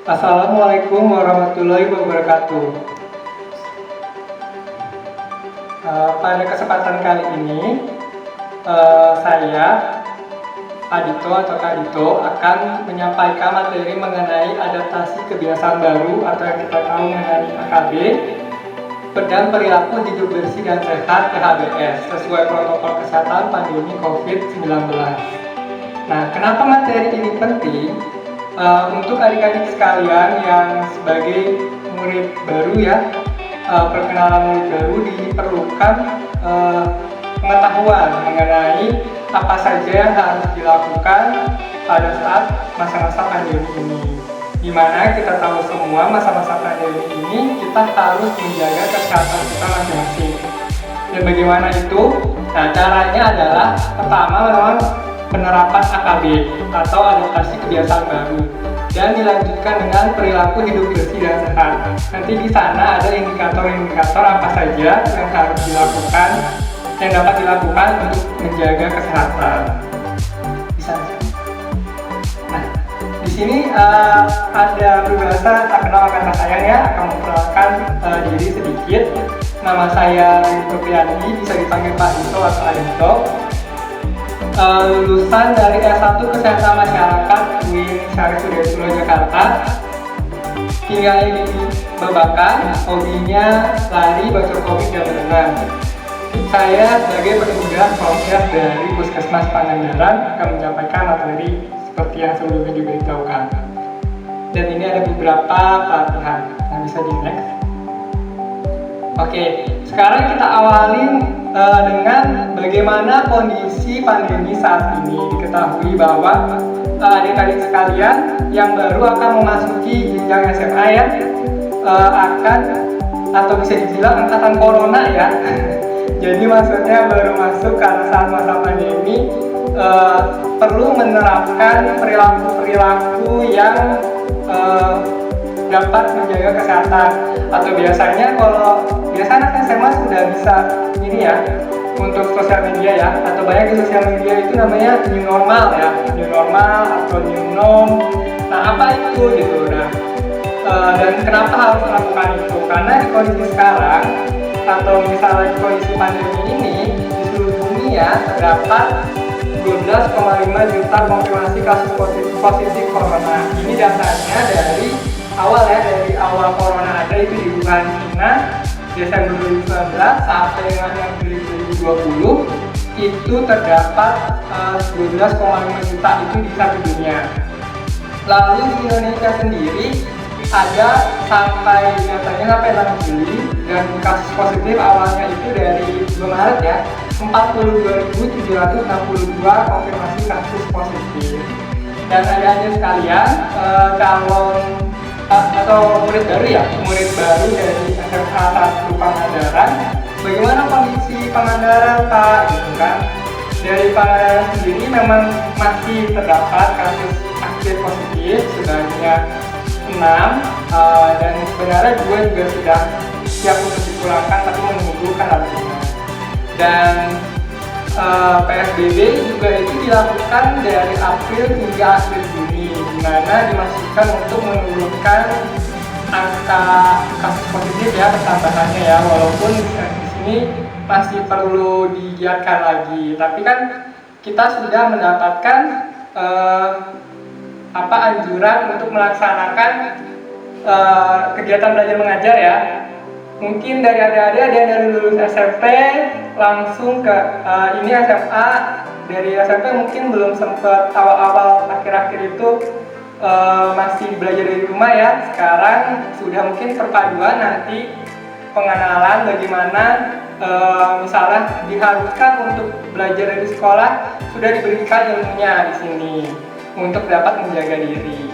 Assalamualaikum warahmatullahi wabarakatuh. Pada kesempatan kali ini, saya, Adito atau Kadito, akan menyampaikan materi mengenai adaptasi kebiasaan baru atau yang kita tahu mengenai AKB dan perilaku hidup bersih dan sehat PHBS sesuai protokol kesehatan pandemi COVID-19. Nah, kenapa materi ini penting? Untuk adik-adik sekalian yang sebagai murid baru ya, perkenalan murid baru diperlukan pengetahuan mengenai apa saja yang harus dilakukan pada saat masa-masa pandemi ini. Dimana kita tahu semua masa-masa pandemi ini kita harus menjaga kesehatan kita masing-masing. Dan bagaimana itu? Nah, caranya adalah pertama memang penerapan AKB atau adaptasi kebiasaan baru dan dilanjutkan dengan perilaku hidup bersih dan sehat. Nanti di sana ada indikator-indikator apa saja yang harus dilakukan, yang dapat dilakukan untuk menjaga kesehatan. Bisa. Nah, di sini ada berbahasa tak kenal maka tak sayang ya, akan memperkenalkan diri sedikit. Nama saya Dito Priandi, bisa dipanggil Pak Dito atau Adito. Lulusan dari S1 Kesehatan Masyarakat UIN Syarif Hidayatullah Jakarta. Tinggalnya di Babakan, hobinya lari, baca komik, dan berenang. Saya sebagai petugas prokes dari Puskesmas Pangandaran akan menyampaikan materi seperti yang sebelumnya diberitahukan. Dan ini ada beberapa pelatihan yang bisa di next. Oke, sekarang kita awalin dengan bagaimana kondisi pandemi saat ini. Diketahui bahwa adik-adik sekalian yang baru akan memasuki jenjang SMA ya, akan atau bisa dibilang angkatan corona ya. Jadi maksudnya baru masuk karena saat masa pandemi perlu menerapkan perilaku-perilaku yang dapat menjaga kesehatan. Atau biasanya kalau anak SMA sudah bisa ini ya, untuk sosial media ya, atau banyak di sosial media itu namanya new normal ya, new normal atau new norm. Nah, apa itu gitu? Nah, dan kenapa harus melakukan itu? Karena di kondisi sekarang atau misalnya di kondisi pandemi ini di seluruh dunia terdapat 12,5 juta konfirmasi kasus positif corona. Ini datanya dari awal corona ada itu di Wuhan, China, Desember 2019 sampai dengan April 2020 itu terdapat 12,5 juta itu di satu dunia. Lalu di Indonesia sendiri ada datanya sampai 6 Juli dan kasus positif awalnya itu dari 2 Maret ya, 42.762 konfirmasi kasus positif. Dan ada sekalian calon atau murid baru dari SMA 1 Pangandaran. Bagaimana kondisi Pangandaran Pak? Gitu kan? Dari Pangandaran sendiri memang masih terdapat kasus aktif positif sebanyak 6 dan sebenarnya 2 juga sudah siap untuk dipulangkan tapi menunggu karantina. Dan PSBB juga itu dilakukan dari April hingga akhir Juni, di mana dimaksudkan untuk menurunkan angka kasus positif ya, pertambahannya ya, walaupun di sini masih perlu digiatkan lagi. Tapi kan kita sudah mendapatkan anjuran untuk melaksanakan kegiatan belajar mengajar ya. Mungkin dari adik-adik ada yang dari lulus SMP langsung ke ini SMA. Dari SMP mungkin belum sempat awal-awal akhir-akhir itu masih belajar dari rumah ya. Sekarang sudah mungkin perpaduan nanti pengenalan bagaimana misalnya diharuskan untuk belajar dari sekolah, sudah diberikan ilmunya di sini untuk dapat menjaga diri.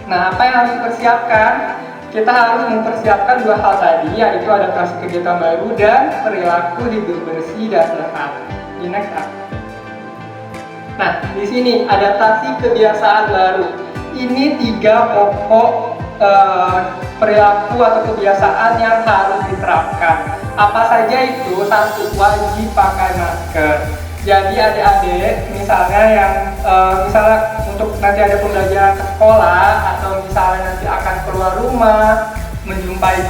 Nah, apa yang harus dipersiapkan? Kita harus mempersiapkan 2 hal tadi, yaitu adaptasi kegiatan baru dan perilaku hidup bersih dan sehat. Di next up. Nah, di sini adaptasi kebiasaan baru. Ini 3 pokok perilaku atau kebiasaan yang harus diterapkan. Apa saja itu? 1, wajib pakai masker. Jadi adik-adik misalnya yang misalnya untuk nanti ada pembelajaran ke sekolah atau misalnya rumah, menjumpai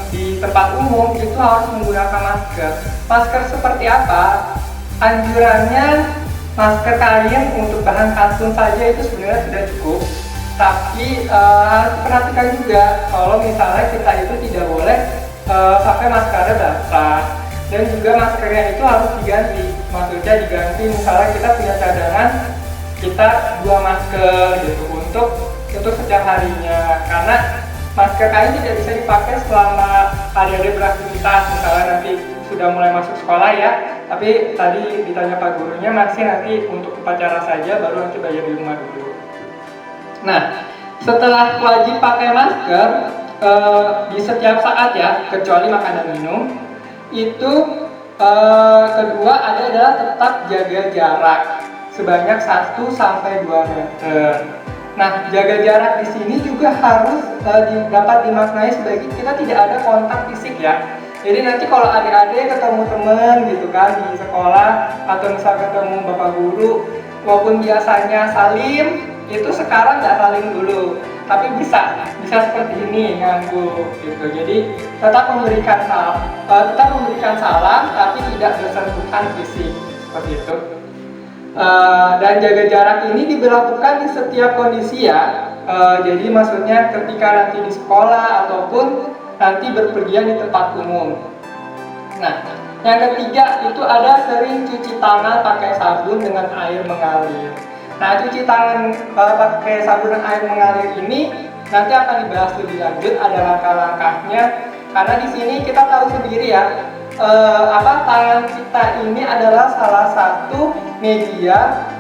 di tempat umum, itu harus menggunakan masker. Masker seperti apa? Anjurannya masker kain untuk bahan katun saja itu sebenarnya sudah cukup. Tapi harus diperhatikan juga kalau misalnya kita itu tidak boleh sampai maskernya basah. Dan juga maskernya itu harus diganti. Maksudnya diganti, misalnya kita punya cadangan, kita 2 masker gitu untuk setiap harinya. Karena masker kain tidak bisa dipakai selama adik-adik beraktivitas, misalnya nanti sudah mulai masuk sekolah ya. Tapi tadi ditanya Pak gurunya masih nanti untuk upacara saja, baru nanti bayar di rumah dulu. Nah, setelah wajib pakai masker di setiap saat ya, kecuali makan dan minum, itu kedua adalah tetap jaga jarak sebanyak 1-2 meter. Nah, jaga jarak di sini juga harus dapat dimaknai sebagai kita tidak ada kontak fisik ya. Jadi nanti kalau adik-adik ketemu teman gitu kan di sekolah, atau misal ketemu bapak guru, walaupun biasanya salim, itu sekarang nggak saling dulu, tapi bisa seperti ini nganggu gitu. Jadi tetap memberikan salam tapi tidak bersentuhan fisik seperti itu. Dan jaga jarak ini diberlakukan di setiap kondisi ya. Jadi maksudnya ketika nanti di sekolah ataupun nanti berpergian di tempat umum. Nah, yang ketiga itu ada sering cuci tangan pakai sabun dengan air mengalir. Nah, cuci tangan pakai sabun dan air mengalir ini nanti akan dibahas lebih lanjut, ada langkah-langkahnya. Karena di sini kita tahu sendiri ya, tangan kita ini adalah salah satu media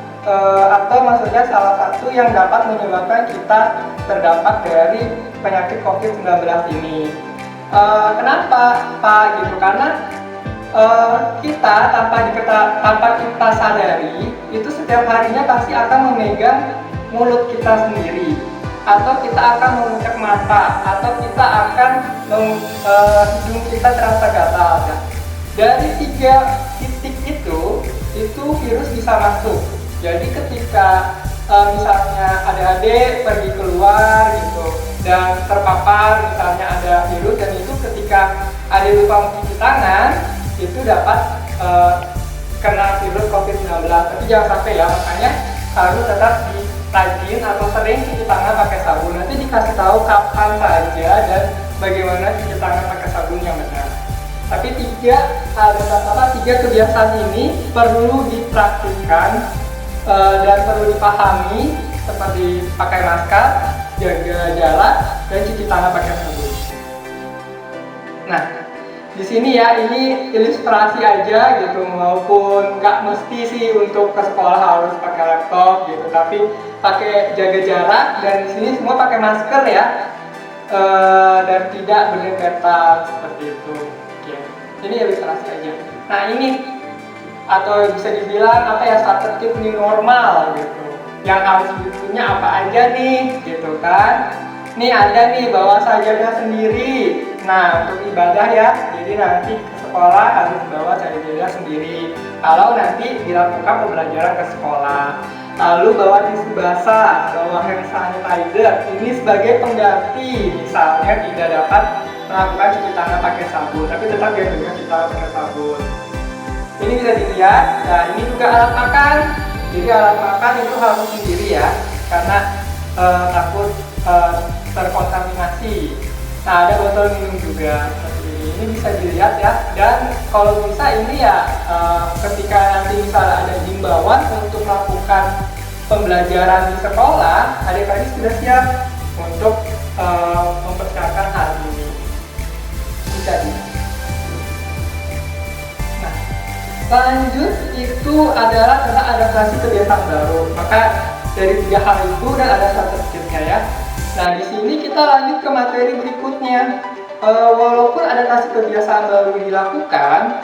atau maksudnya salah satu yang dapat menyebabkan kita terdampak dari penyakit COVID-19 ini. Kenapa Pak gitu? Karena kita tanpa kita sadari itu setiap harinya pasti akan memegang mulut kita sendiri, atau kita akan mengucap mata, atau kita akan hidung kita terasa gatal. Nah, dari 3 titik itu virus bisa masuk. Jadi ketika misalnya adik-adik pergi keluar gitu dan terpapar misalnya ada virus, dan itu ketika adik lupa mencuci tangan itu dapat kena virus COVID-19. Tapi jangan sampai ya, makanya harus tetap rajin atau sering cuci tangan pakai sabun. Nanti dikasih tahu kapan saja dan bagaimana cuci tangan pakai sabun yang benar. Tapi 3 kebiasaan ini perlu dipraktikkan dan perlu dipahami, seperti pakai masker, jaga jarak, dan cuci tangan pakai sabun. Nah, di sini ya, ini ilustrasi aja gitu, maupun nggak mesti sih untuk ke sekolah harus pakai laptop gitu, tapi pakai jaga jarak, dan di sini semua pakai masker ya, dan tidak berdekatan seperti itu. Oke. Ini ilustrasi aja. Nah, ini atau bisa dibilang apa ya, tertib new normal gitu. Yang harus punya apa aja nih gitu kan? Nih ada nih, bawa sajadah sendiri. Nah, untuk ibadah ya, jadi nanti ke sekolah harus bawa sajadah sendiri kalau nanti dilakukan pembelajaran ke sekolah. Lalu bawa tisu basah, bawa hand sanitizer, ini sebagai pengganti misalnya tidak dapat melakukan cuci tangan pakai sabun, tapi tetap ya dengan cuci tangan pakai sabun. Ini bisa dilihat. Nah, ini juga alat makan. Jadi alat makan itu harus sendiri ya, karena takut terkontaminasi. Nah, ada botol minum juga seperti ini. Ini bisa dilihat ya. Dan kalau bisa ini ya, ketika nanti misalnya ada himbauan untuk melakukan pembelajaran di sekolah, adik-adik sudah siap untuk mempersiapkan hal ini. Bisa dilihat. Nah, lanjut itu adalah tentang adaptasi kebiasaan baru. Maka dari 3 hal itu dan ada statistiknya ya. Nah, di sini kita lanjut ke materi berikutnya. Walaupun adaptasi kebiasaan baru dilakukan,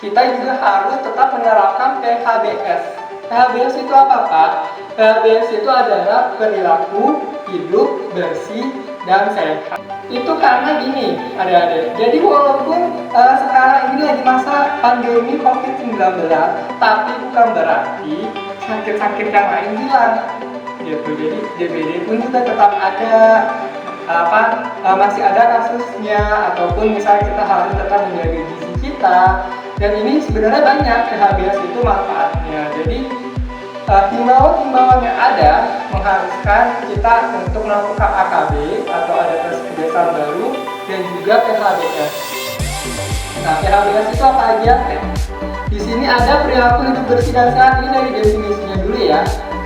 kita juga harus tetap menerapkan PHBS. PHBS itu apa Pak? PHBS itu adalah perilaku hidup bersih dan sehat. Itu karena gini, adik-adik. Jadi walaupun sekarang ini lagi masa pandemi COVID-19, tapi bukan berarti sakit-sakit yang lain hilang. Gitu. Jadi DBD pun juga tetap ada. masih ada kasusnya, ataupun misalnya kita harus tetap menjaga gizi kita. Dan ini sebenarnya banyak PHBS itu manfaatnya. Jadi himbauan-himbauan yang ada mengharuskan kita untuk melakukan AKB atau adaptasi kebiasaan baru dan juga PHBS. Nah, PHBS itu apa aja? Di sini ada perilaku hidup bersih dan sehat. Ini dari definisinya dulu ya.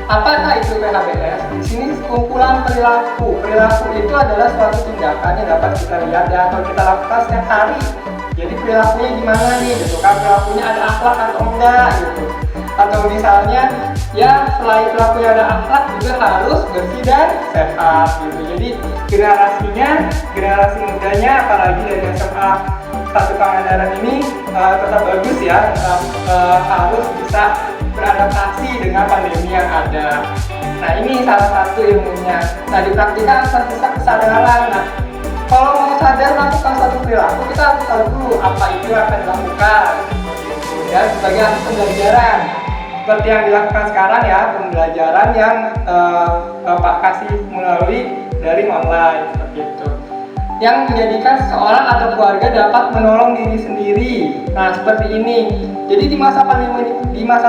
Apakah itu PHBS? Di sini kumpulan perilaku. Perilaku itu adalah suatu tindakan yang dapat kita lihat dan atau kita lakukan setiap hari. Jadi perilakunya gimana nih? Gitu kan? Perilakunya ada akhlak atau enggak gitu. Atau misalnya ya selain perilakunya ada akhlak juga harus bersih dan sehat gitu. Jadi generasi mudanya apalagi dari SMA 1 Pangandaran ini tetap bagus ya, harus bisa beradaptasi dengan pandemi yang ada. Nah, ini salah satu ilmunya. Nah, di praktika akan bisa kesadaran. Nah, kalau mau sadar melakukan suatu perilaku, kita harus tahu dulu apa itu yang akan dilakukan. Dan sebagai alat pembelajaran, seperti yang dilakukan sekarang ya, pembelajaran yang Bapak kasih melalui dari online seperti itu, yang menjadikan seseorang atau keluarga dapat menolong diri sendiri. Nah, seperti ini. Jadi di masa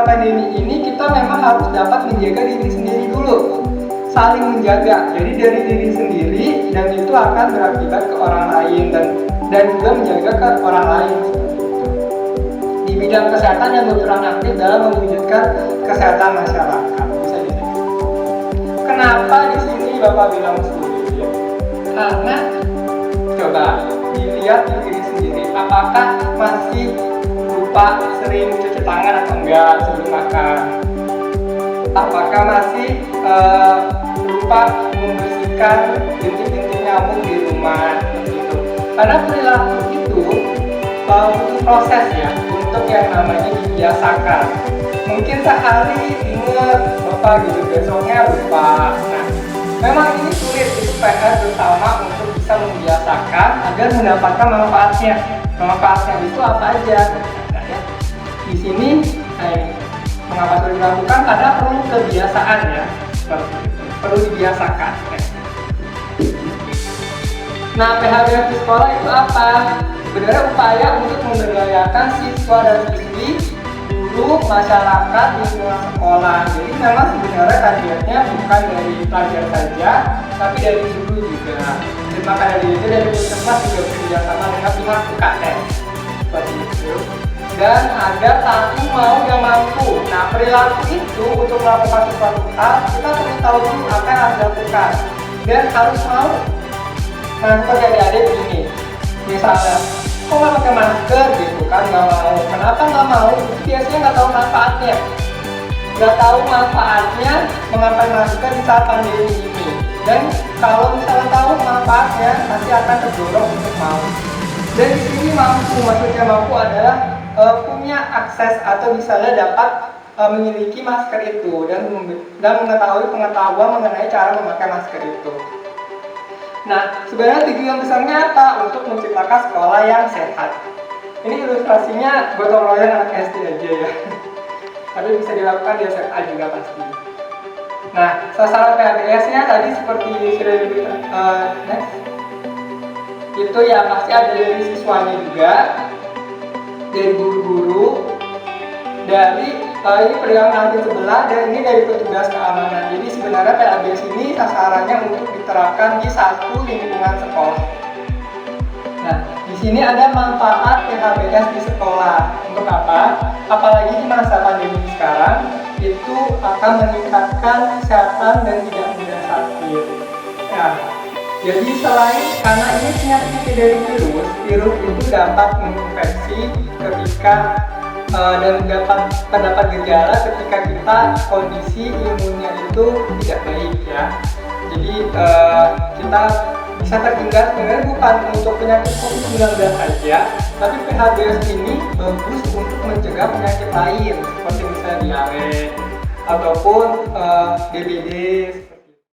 pandemi ini kita memang harus dapat menjaga diri sendiri dulu, saling menjaga. Jadi dari diri sendiri, dan itu akan berakibat ke orang lain dan juga menjaga ke orang lain. Di bidang kesehatan yang berperan aktif dalam mewujudkan kesehatan masyarakat. Bisa dilihat. Kenapa di sini Bapak bilang sulit? Ya? Karena coba dilihat di diri sendiri, apakah masih lupa sering cuci tangan atau enggak sebelum makan? Apakah masih lupa membersihkan bintik-bintik nyamuk di rumah gitu? Karena perilaku itu butuh proses ya, untuk yang namanya dibiasakan. Mungkin sehari ingat Bapak gitu, besoknya lupa. Nah, memang ini sulit, itu PR bersama untuk bisa membiasakan agar mendapatkan manfaatnya. Manfaatnya itu apa aja? Nah, ya. Di sini, mengapa perlu dilakukan? Karena perlu kebiasaan ya, perlu dibiasakan. Nah, PHBS di sekolah itu apa? Sebenarnya upaya untuk memberdayakan siswa dan siswi, guru, masyarakat, lingkungan sekolah. Jadi memang sebenarnya targetnya bukan dari pelajar saja, tapi dari guru juga. Dan maka dari itu dari puskesmas juga bekerja sama dengan pihak UKM seperti itu. Dan ada satu mau yang mampu. Nah, perilaku itu untuk melakukan sesuatu hal kita perlu tahu dulu apa yang harus dilakukan dan harus mau. Nah, seperti adik-adik begini, misalnya kok nggak pakai masker gitu kan, nggak mau. Kenapa nggak mau? Biasanya nggak tahu manfaatnya. Nggak tahu manfaatnya mengapa masker di saat pandemi ini. Dan kalau misalnya tahu manfaatnya, pasti akan terdorong untuk mau. Dan di sini mampu, maksudnya mampu adalah punya akses atau misalnya dapat memiliki masker itu dan mengetahui pengetahuan mengenai cara memakai masker itu. Nah, sebenarnya tujuan besarnya apa? Untuk menciptakan sekolah yang sehat. Ini ilustrasinya gotong royong anak SD aja ya. Tapi bisa dilakukan di SMA juga pasti. Nah, sasaran PHBS-nya tadi seperti sudah diberikan. Next. Itu ya pasti ada dari siswanya juga, dari guru-guru, dari ini pedagang kantin sebelah, dan ini dari petugas keamanan. Jadi sebenarnya PHBS ini sasarannya untuk diterapkan di satu lingkungan sekolah. Nah, di sini ada manfaat PHBS di sekolah. Untuk apa? Apalagi di masa pandemi sekarang, itu akan meningkatkan kesehatan dan tidak mudah sakit. Nah, jadi selain karena ini penyakit dari virus itu dapat menginfeksi ketika dan terdapat gejala ketika kita kondisi imunnya itu tidak baik ya. Jadi kita bisa terhindar sebenarnya bukan untuk penyakit COVID-19 saja, tapi PHBS ini bagus untuk mencegah penyakit lain seperti misalnya diare ataupun DBD